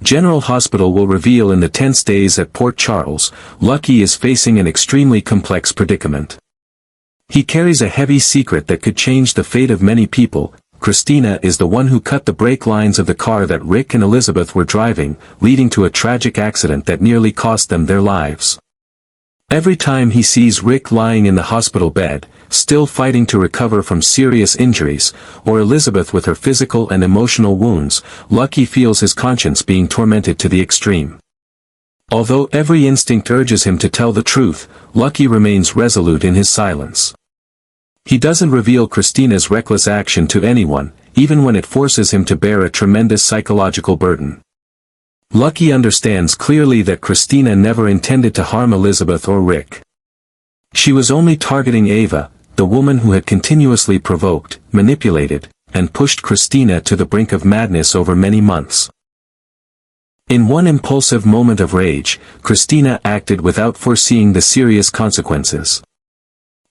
General Hospital will reveal in the tense days at Port Charles, Lucky is facing an extremely complex predicament. He carries a heavy secret that could change the fate of many people. Kristina is the one who cut the brake lines of the car that Rick and Elizabeth were driving, leading to a tragic accident that nearly cost them their lives. Every time he sees Rick lying in the hospital bed, still fighting to recover from serious injuries, or Elizabeth with her physical and emotional wounds, Lucky feels his conscience being tormented to the extreme. Although every instinct urges him to tell the truth, Lucky remains resolute in his silence. He doesn't reveal Kristina's reckless action to anyone, even when it forces him to bear a tremendous psychological burden. Lucky understands clearly that Kristina never intended to harm Elizabeth or Rick. She was only targeting Ava, the woman who had continuously provoked, manipulated, and pushed Kristina to the brink of madness over many months. In one impulsive moment of rage, Kristina acted without foreseeing the serious consequences.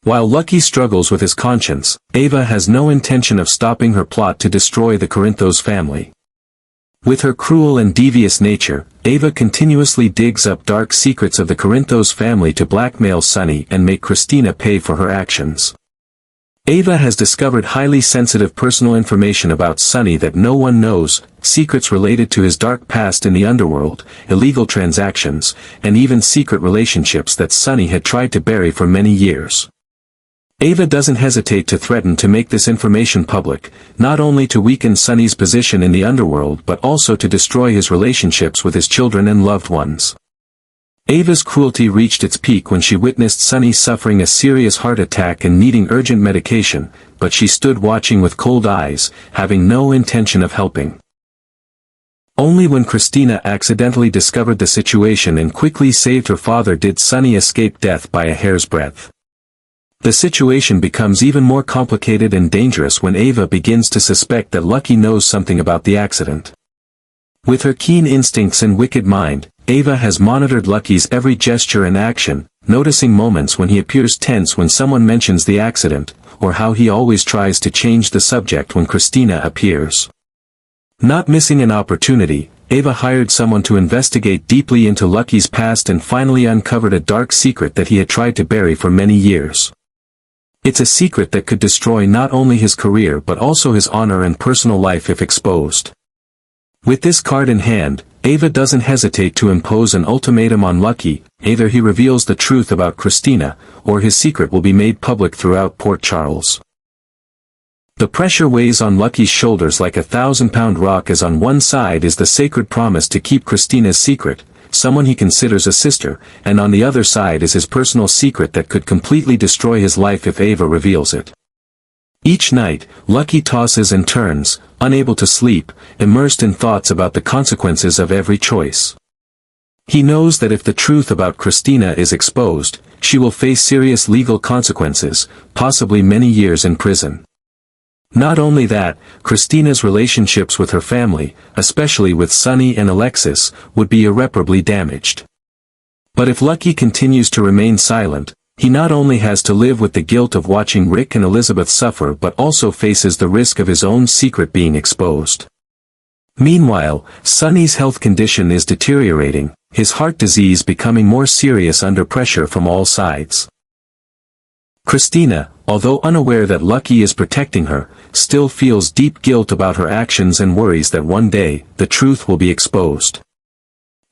While Lucky struggles with his conscience, Ava has no intention of stopping her plot to destroy the Corinthos family. With her cruel and devious nature, Ava continuously digs up dark secrets of the Corinthos family to blackmail Sonny and make Kristina pay for her actions. Ava has discovered highly sensitive personal information about Sonny that no one knows, secrets related to his dark past in the underworld, illegal transactions, and even secret relationships that Sonny had tried to bury for many years. Ava doesn't hesitate to threaten to make this information public, not only to weaken Sonny's position in the underworld but also to destroy his relationships with his children and loved ones. Ava's cruelty reached its peak when she witnessed Sonny suffering a serious heart attack and needing urgent medication, but she stood watching with cold eyes, having no intention of helping. Only when Kristina accidentally discovered the situation and quickly saved her father did Sonny escape death by a hair's breadth. The situation becomes even more complicated and dangerous when Ava begins to suspect that Lucky knows something about the accident. With her keen instincts and wicked mind, Ava has monitored Lucky's every gesture and action, noticing moments when he appears tense when someone mentions the accident, or how he always tries to change the subject when Kristina appears. Not missing an opportunity, Ava hired someone to investigate deeply into Lucky's past and finally uncovered a dark secret that he had tried to bury for many years. It's a secret that could destroy not only his career but also his honor and personal life if exposed. With this card in hand, Ava doesn't hesitate to impose an ultimatum on Lucky: either he reveals the truth about Kristina, or his secret will be made public throughout Port Charles. The pressure weighs on Lucky's shoulders like a 1,000-pound rock as on one side is the sacred promise to keep Kristina's secret, someone he considers a sister, and on the other side is his personal secret that could completely destroy his life if Ava reveals it. Each night, Lucky tosses and turns, unable to sleep, immersed in thoughts about the consequences of every choice. He knows that if the truth about Kristina is exposed, she will face serious legal consequences, possibly many years in prison. Not only that, Kristina's relationships with her family, especially with Sonny and Alexis, would be irreparably damaged. But if Lucky continues to remain silent, he not only has to live with the guilt of watching Rick and Elizabeth suffer but also faces the risk of his own secret being exposed. Meanwhile, Sonny's health condition is deteriorating, his heart disease becoming more serious under pressure from all sides. Kristina, although unaware that Lucky is protecting her, still feels deep guilt about her actions and worries that one day, the truth will be exposed.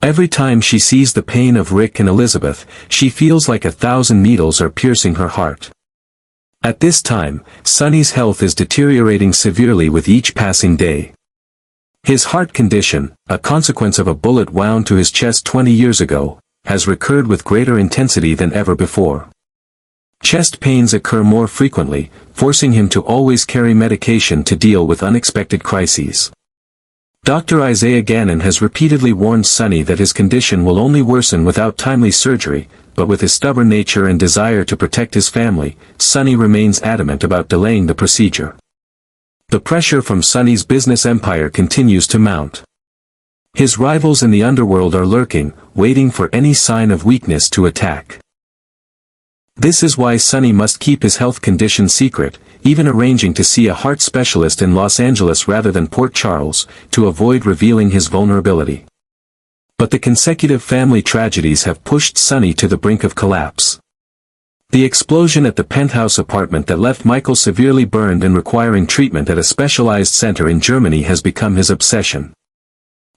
Every time she sees the pain of Rick and Elizabeth, she feels like 1,000 needles are piercing her heart. At this time, Sonny's health is deteriorating severely with each passing day. His heart condition, a consequence of a bullet wound to his chest 20 years ago, has recurred with greater intensity than ever before. Chest pains occur more frequently, forcing him to always carry medication to deal with unexpected crises. Dr. Isaiah Gannon has repeatedly warned Sonny that his condition will only worsen without timely surgery, but with his stubborn nature and desire to protect his family, Sonny remains adamant about delaying the procedure. The pressure from Sonny's business empire continues to mount. His rivals in the underworld are lurking, waiting for any sign of weakness to attack. This is why Sonny must keep his health condition secret, even arranging to see a heart specialist in Los Angeles rather than Port Charles, to avoid revealing his vulnerability. But the consecutive family tragedies have pushed Sunny to the brink of collapse. The explosion at the penthouse apartment that left Michael severely burned and requiring treatment at a specialized center in Germany has become his obsession.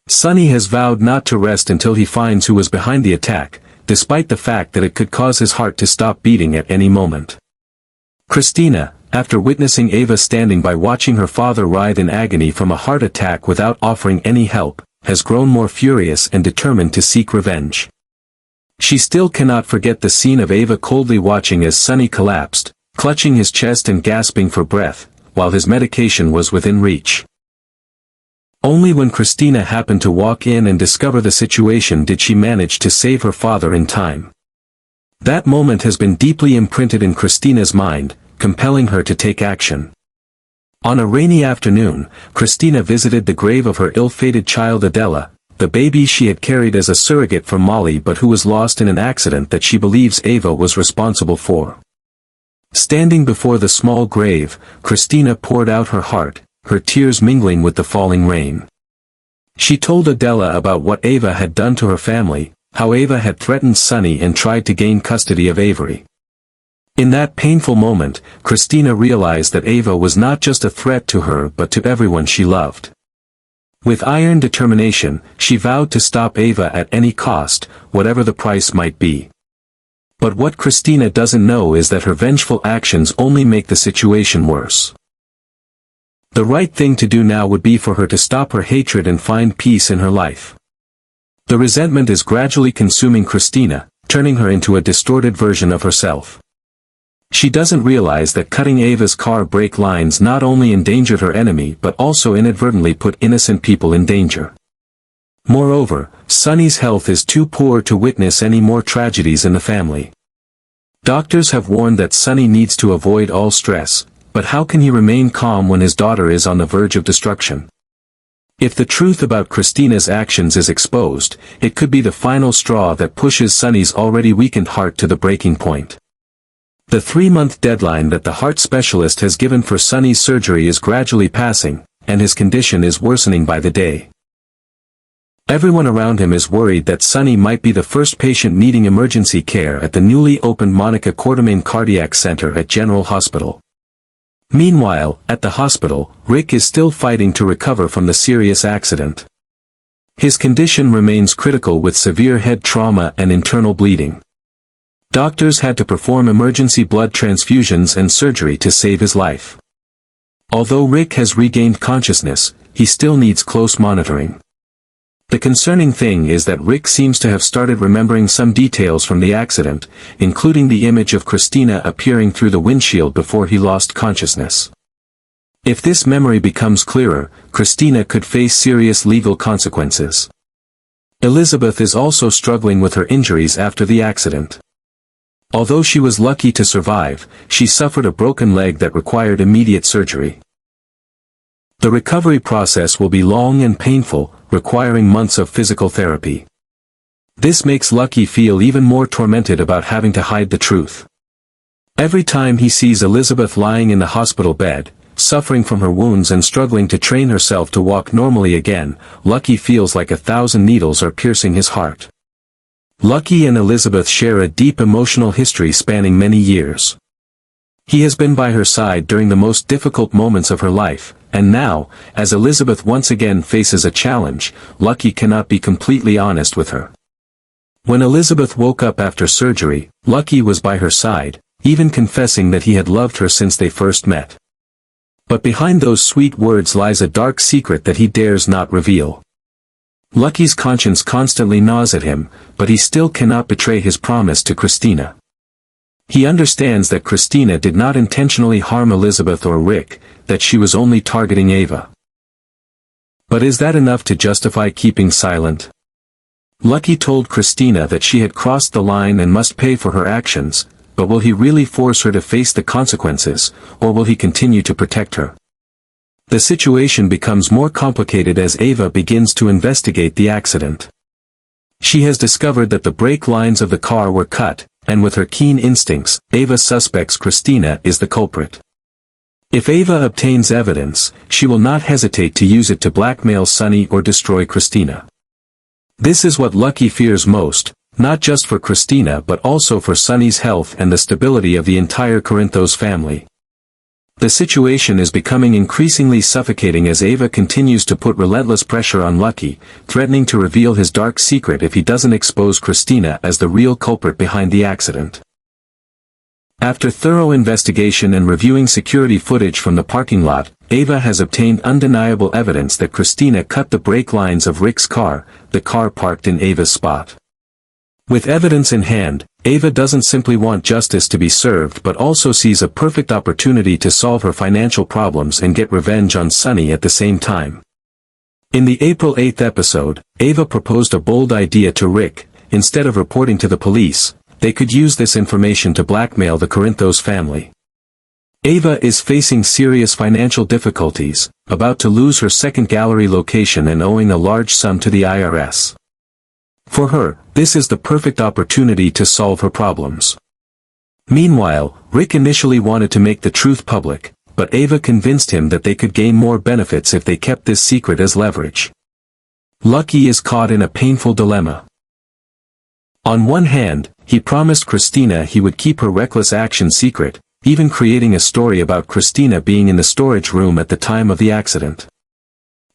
Sunny has vowed not to rest until he finds who was behind the attack, despite the fact that it could cause his heart to stop beating at any moment. Kristina, after witnessing Ava standing by watching her father writhe in agony from a heart attack without offering any help, has grown more furious and determined to seek revenge. She still cannot forget the scene of Ava coldly watching as Sunny collapsed, clutching his chest and gasping for breath, while his medication was within reach. Only when Kristina happened to walk in and discover the situation did she manage to save her father in time. That moment has been deeply imprinted in Kristina's mind, compelling her to take action. On a rainy afternoon, Kristina visited the grave of her ill-fated child Adela, the baby she had carried as a surrogate for Molly but who was lost in an accident that she believes Ava was responsible for. Standing before the small grave, Kristina poured out her heart, her tears mingling with the falling rain. She told Adela about what Ava had done to her family, how Ava had threatened Sunny and tried to gain custody of Avery. In that painful moment, Kristina realized that Ava was not just a threat to her but to everyone she loved. With iron determination, she vowed to stop Ava at any cost, whatever the price might be. But what Kristina doesn't know is that her vengeful actions only make the situation worse. The right thing to do now would be for her to stop her hatred and find peace in her life. The resentment is gradually consuming Kristina, turning her into a distorted version of herself. She doesn't realize that cutting Ava's car brake lines not only endangered her enemy but also inadvertently put innocent people in danger. Moreover, Sunny's health is too poor to witness any more tragedies in the family. Doctors have warned that Sunny needs to avoid all stress, but how can he remain calm when his daughter is on the verge of destruction? If the truth about Kristina's actions is exposed, it could be the final straw that pushes Sunny's already weakened heart to the breaking point. The 3-month deadline that the heart specialist has given for Sunny's surgery is gradually passing, and his condition is worsening by the day. Everyone around him is worried that Sunny might be the first patient needing emergency care at the newly opened Monica Quartermain Cardiac Center at General Hospital. Meanwhile, at the hospital, Rick is still fighting to recover from the serious accident. His condition remains critical with severe head trauma and internal bleeding. Doctors had to perform emergency blood transfusions and surgery to save his life. Although Rick has regained consciousness, he still needs close monitoring. The concerning thing is that Rick seems to have started remembering some details from the accident, including the image of Kristina appearing through the windshield before he lost consciousness. If this memory becomes clearer, Kristina could face serious legal consequences. Elizabeth is also struggling with her injuries after the accident. Although she was lucky to survive, she suffered a broken leg that required immediate surgery. The recovery process will be long and painful, requiring months of physical therapy. This makes Lucky feel even more tormented about having to hide the truth. Every time he sees Elizabeth lying in the hospital bed, suffering from her wounds and struggling to train herself to walk normally again, Lucky feels like 1,000 needles are piercing his heart. Lucky and Elizabeth share a deep emotional history spanning many years. He has been by her side during the most difficult moments of her life, and now, as Elizabeth once again faces a challenge, Lucky cannot be completely honest with her. When Elizabeth woke up after surgery, Lucky was by her side, even confessing that he had loved her since they first met. But behind those sweet words lies a dark secret that he dares not reveal. Lucky's conscience constantly gnaws at him, but he still cannot betray his promise to Kristina. He understands that Kristina did not intentionally harm Elizabeth or Rick, that she was only targeting Ava. But is that enough to justify keeping silent? Lucky told Kristina that she had crossed the line and must pay for her actions, but will he really force her to face the consequences, or will he continue to protect her? The situation becomes more complicated as Ava begins to investigate the accident. She has discovered that the brake lines of the car were cut, and with her keen instincts, Ava suspects Kristina is the culprit. If Ava obtains evidence, she will not hesitate to use it to blackmail Sunny or destroy Kristina. This is what Lucky fears most, not just for Kristina but also for Sunny's health and the stability of the entire Corinthos family. The situation is becoming increasingly suffocating as Ava continues to put relentless pressure on Lucky, threatening to reveal his dark secret if he doesn't expose Kristina as the real culprit behind the accident. After thorough investigation and reviewing security footage from the parking lot, Ava has obtained undeniable evidence that Kristina cut the brake lines of Rick's car, the car parked in Ava's spot. With evidence in hand, Ava doesn't simply want justice to be served but also sees a perfect opportunity to solve her financial problems and get revenge on Sunny at the same time. In the April 8th episode, Ava proposed a bold idea to Rick. Instead of reporting to the police, they could use this information to blackmail the Corinthos family. Ava is facing serious financial difficulties, about to lose her second gallery location and owing a large sum to the IRS. For her, this is the perfect opportunity to solve her problems. Meanwhile, Rick initially wanted to make the truth public, but Ava convinced him that they could gain more benefits if they kept this secret as leverage. Lucky is caught in a painful dilemma. On one hand, he promised Kristina he would keep her reckless action secret, even creating a story about Kristina being in the storage room at the time of the accident.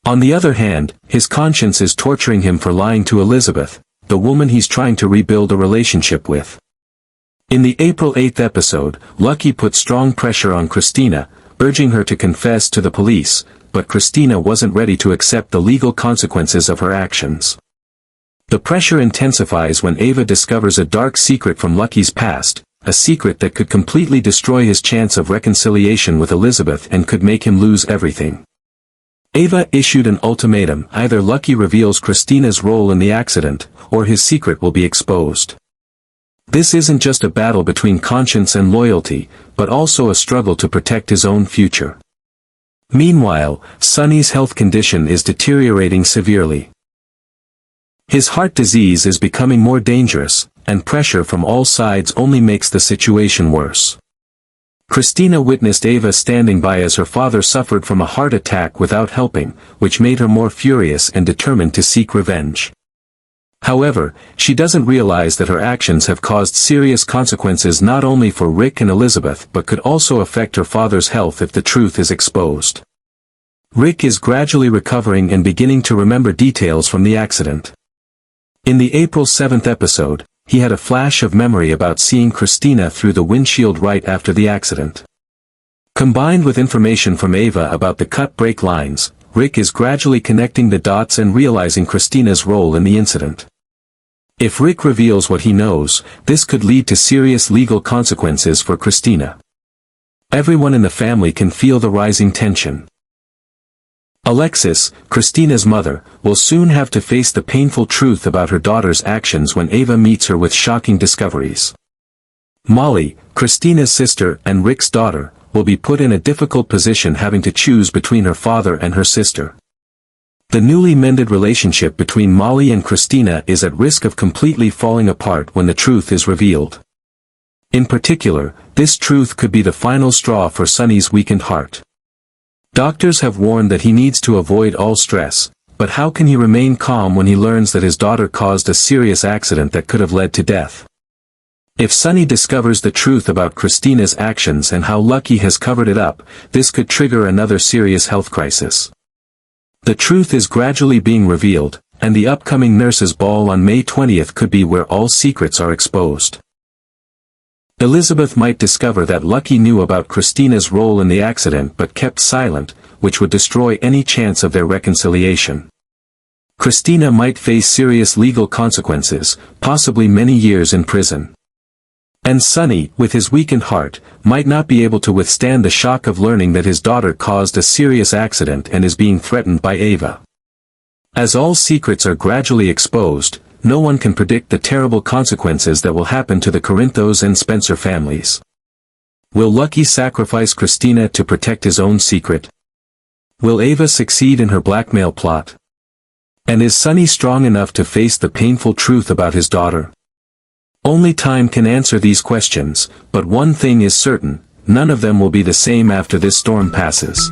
On the other hand, his conscience is torturing him for lying to Elizabeth, the woman he's trying to rebuild a relationship with. In the April 8th episode, Lucky put strong pressure on Kristina, urging her to confess to the police, but Kristina wasn't ready to accept the legal consequences of her actions. The pressure intensifies when Ava discovers a dark secret from Lucky's past, a secret that could completely destroy his chance of reconciliation with Elizabeth and could make him lose everything. Ava issued an ultimatum: either Lucky reveals Kristina's role in the accident, or his secret will be exposed. This isn't just a battle between conscience and loyalty, but also a struggle to protect his own future. Meanwhile, Sunny's health condition is deteriorating severely. His heart disease is becoming more dangerous, and pressure from all sides only makes the situation worse. Kristina witnessed Ava standing by as her father suffered from a heart attack without helping, which made her more furious and determined to seek revenge. However, she doesn't realize that her actions have caused serious consequences not only for Rick and Elizabeth but could also affect her father's health if the truth is exposed. Rick is gradually recovering and beginning to remember details from the accident. In the April 7th episode, he had a flash of memory about seeing Kristina through the windshield right after the accident. Combined with information from Ava about the cut brake lines, Rick is gradually connecting the dots and realizing Kristina's role in the incident. If Rick reveals what he knows, this could lead to serious legal consequences for Kristina. Everyone in the family can feel the rising tension. Alexis, Kristina's mother, will soon have to face the painful truth about her daughter's actions when Ava meets her with shocking discoveries. Molly, Kristina's sister and Rick's daughter, will be put in a difficult position having to choose between her father and her sister. The newly mended relationship between Molly and Kristina is at risk of completely falling apart when the truth is revealed. In particular, this truth could be the final straw for Sunny's weakened heart. Doctors have warned that he needs to avoid all stress, but how can he remain calm when he learns that his daughter caused a serious accident that could have led to death? If Sunny discovers the truth about Kristina's actions and how Lucky has covered it up, this could trigger another serious health crisis. The truth is gradually being revealed, and the upcoming nurses' ball on May 20th could be where all secrets are exposed. Elizabeth might discover that Lucky knew about Kristina's role in the accident but kept silent, which would destroy any chance of their reconciliation. Kristina might face serious legal consequences, possibly many years in prison. And Sunny, with his weakened heart, might not be able to withstand the shock of learning that his daughter caused a serious accident and is being threatened by Ava. As all secrets are gradually exposed, no one can predict the terrible consequences that will happen to the Corinthos and Spencer families. Will Lucky sacrifice Kristina to protect his own secret? Will Ava succeed in her blackmail plot? And is Sunny strong enough to face the painful truth about his daughter? Only time can answer these questions, but one thing is certain: none of them will be the same after this storm passes.